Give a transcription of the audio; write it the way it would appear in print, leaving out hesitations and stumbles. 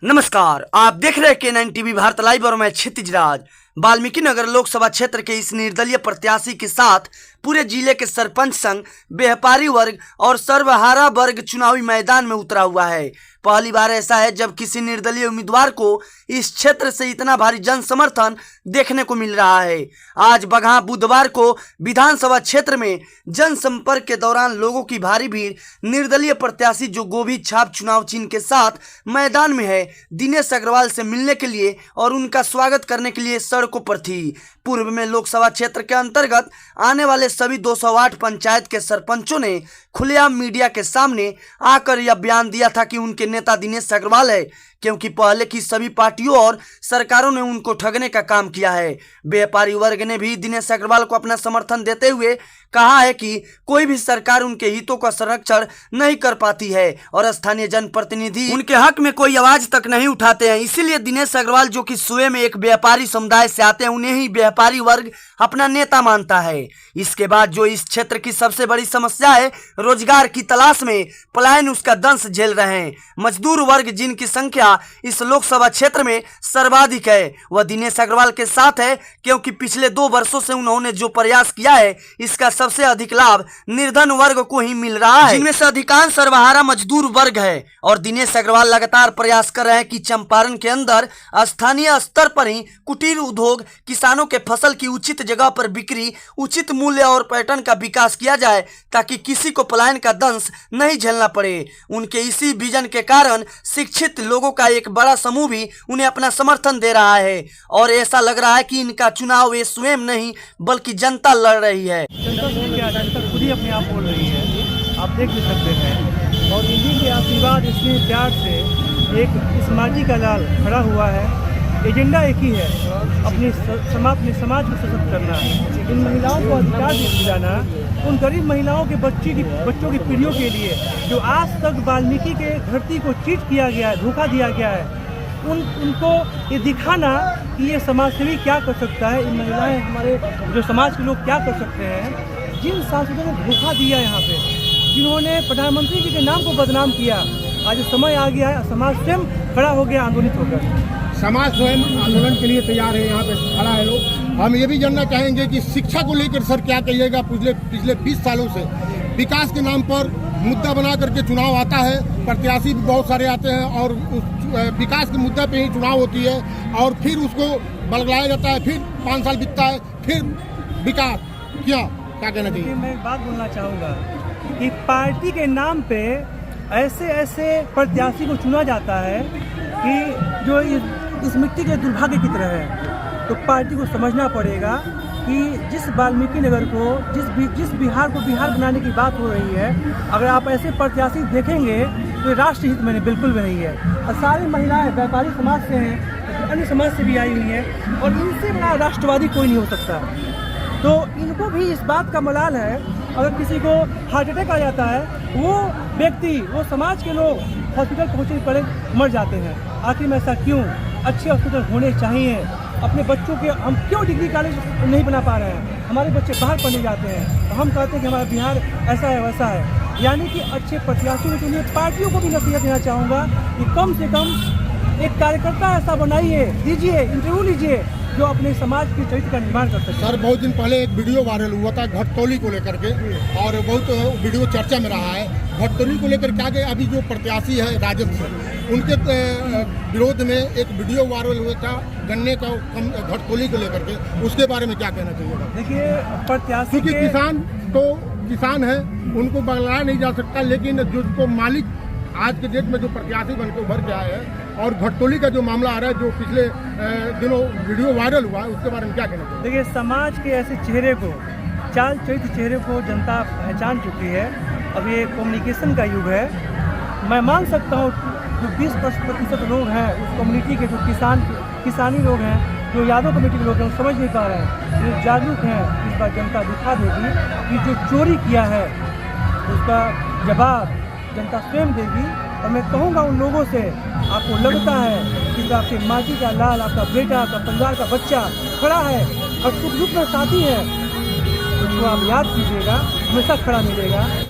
नमस्कार, आप देख रहे हैं K9 टीवी भारत लाइव और मैं क्षितिज राज। वाल्मीकि नगर लोकसभा क्षेत्र के इस निर्दलीय प्रत्याशी के साथ पूरे जिले के सरपंच संघ, व्यापारी वर्ग और सर्वहारा वर्ग चुनावी मैदान में उतरा हुआ है। पहली बार ऐसा है जब किसी निर्दलीय उम्मीदवार को इस क्षेत्र से इतना भारी जन समर्थन देखने को मिल रहा है। आज बगहा बुधवार को विधानसभा क्षेत्र में जनसंपर्क के दौरान लोगों की भारी भीड़ निर्दलीय प्रत्याशी जो गोभी छाप चुनाव चिन्ह के साथ मैदान में है, दिनेश अग्रवाल से मिलने के लिए और उनका स्वागत करने के लिए सड़कों पर थी। पूर्व में लोकसभा क्षेत्र के अंतर्गत आने वाले सभी 208 पंचायत के सरपंचों ने खुलेआम मीडिया के सामने आकर यह बयान दिया था कि उनके नेता दिनेश अग्रवाल है, क्योंकि पहले की सभी पार्टियों और सरकारों ने उनको ठगने का काम किया है। व्यापारी वर्ग ने भी दिनेश अग्रवाल को अपना समर्थन देते हुए कहा है कि कोई भी सरकार उनके हितों का संरक्षण नहीं कर पाती है और स्थानीय जनप्रतिनिधि उनके हक में कोई आवाज तक नहीं उठाते हैं। इसीलिए दिनेश अग्रवाल जो कि स्वयं एक व्यापारी समुदाय से आते हैं, उन्हें ही व्यापारी वर्ग अपना नेता मानता है। इसके बाद जो इस क्षेत्र की सबसे बड़ी समस्या है, रोजगार की तलाश में पलायन, उसका दंश झेल रहे हैं मजदूर वर्ग, जिनकी संख्या इस लोकसभा क्षेत्र में सर्वाधिक है, वह दिनेश अग्रवाल के साथ है, क्योंकि पिछले 2 वर्षों से उन्होंने जो प्रयास किया है, इसका सबसे अधिक लाभ निर्धन वर्ग को ही मिल रहा है, जिनमें से अधिकांश सर्वहारा मजदूर वर्ग है। और दिनेश अग्रवाल लगातार प्रयास कर रहे हैं कि चंपारण के अंदर स्थानीय स्तर पर ही कुटीर उद्योग, किसानों के फसल की उचित जगह पर बिक्री, उचित मूल्य और पर्यटन का विकास किया जाए, ताकि किसी को पलायन का दंश नहीं झेलना पड़े। उनके इसी विजन के कारण शिक्षित लोगों का एक बड़ा समूह भी उन्हें अपना समर्थन दे रहा है और ऐसा लग रहा है कि इनका चुनाव वे स्वयं नहीं बल्कि जनता लड़ रही है। जनता खुद ही अपने आप बोल रही है, आप देख भी सकते हैं। और इन्हीं के आशीर्वाद, इसमें प्यार से एक इस माटी का लाल खड़ा हुआ है। एजेंडा एक ही है, अपने समाज को सशक्त करना, इन महिलाओं को अधिकार दिलाना, उन गरीब महिलाओं के बच्चों की पीढ़ियों के लिए जो आज तक वाल्मीकि के धरती को चीट किया गया है, धोखा दिया गया है, उनको ये दिखाना कि ये समाजसेवी क्या कर सकता है, इन महिलाएं, हमारे जो समाज के लोग क्या कर सकते हैं। जिन सांसदों ने धोखा दिया यहाँ पे, जिन्होंने प्रधानमंत्री जी के नाम को बदनाम किया, आज समय आ गया है, समाज स्वयं खड़ा हो गया आंदोलित होकर। समाज स्वयं आंदोलन के लिए तैयार है, यहाँ पे खड़ा है लोग। हम ये भी जानना चाहेंगे कि शिक्षा को लेकर सर क्या कहिएगा। पिछले 20 सालों से विकास के नाम पर मुद्दा बना करके चुनाव आता है, प्रत्याशी भी बहुत सारे आते हैं और विकास के मुद्दा पे ही चुनाव होती है और फिर उसको बलगलाया जाता है, फिर 5 साल बीतता है, फिर विकास क्या कहना चाहिए। मैं एक बात बोलना चाहूँगा कि पार्टी के नाम पे ऐसे प्रत्याशी को चुना जाता है कि जो इस मिट्टी के दुर्भाग्य की तरह है। तो पार्टी को समझना पड़ेगा कि जिस वाल्मीकि नगर को, जिस बिहार को बिहार बनाने की बात हो रही है, अगर आप ऐसे प्रत्याशी देखेंगे तो राष्ट्र हित में बिल्कुल भी नहीं है। और सारी महिलाएं व्यापारी समाज से हैं, अन्य समाज से भी आई हुई हैं और इनसे बड़ा राष्ट्रवादी कोई नहीं हो सकता। तो इनको भी इस बात का मलाल है, अगर किसी को हार्ट अटैक आ जाता है, वो व्यक्ति, वो समाज के लोग हॉस्पिटल पहुँचने पर मर जाते हैं। आखिर में ऐसा क्यों? अच्छे हॉस्पिटल होने चाहिए। अपने बच्चों के हम क्यों डिग्री कॉलेज नहीं बना पा रहे हैं? हमारे बच्चे बाहर पढ़ने जाते हैं, तो हम कहते हैं कि हमारा बिहार ऐसा है वैसा है। यानी कि अच्छे प्रत्याशियों के लिए पार्टियों को भी नसीहत देना चाहूँगा कि कम से कम एक कार्यकर्ता ऐसा बनाइए, दीजिए, इंटरव्यू लीजिए, जो अपने समाज के चरित्र का निर्माण कर सकते हैं। सर, बहुत दिन पहले एक वीडियो वायरल हुआ था घटतौली को लेकर के और बहुत वीडियो चर्चा में रहा है। घटतौली को लेकर क्या गया, अभी जो प्रत्याशी है राजद से, उनके विरोध में एक वीडियो वायरल हुआ था गन्ने का घटतौली को लेकर के, उसके बारे में क्या कहना चाहिए? देखिए, प्रत्याशी क्योंकि किसान तो किसान है, उनको बदलाया नहीं जा सकता, लेकिन जो मालिक आज के डेट में जो प्रत्याशी बन के उभर के आए हैं और घटतौली का जो मामला आ रहा है, जो पिछले दिनों वीडियो वायरल हुआ है, उसके बारे में क्या कहना चाहिए? देखिए, समाज के ऐसे चेहरे को, चाल चरित्र चेहरे को जनता पहचान चुकी है। अब ये कम्युनिकेशन का युग है। मैं मान सकता हूँ जो 20% लोग हैं उस कम्युनिटी के, जो किसानी लोग हैं, जो यादव कमेटी के लोग हैं, वो समझ नहीं पा रहे हैं, जो जागरूक हैं। इस बार जनता दिखा देगी कि जो चोरी किया है उसका जवाब जनता स्वयं देगी। और मैं कहूँगा उन लोगों से, आपको लगता है कि आपके माटी का लाल, आपका बेटा, आपका परिवार का बच्चा खड़ा है और सुख दुख में साथी है, उसको आप याद कीजिएगा, हमेशा खड़ा मिलेगा।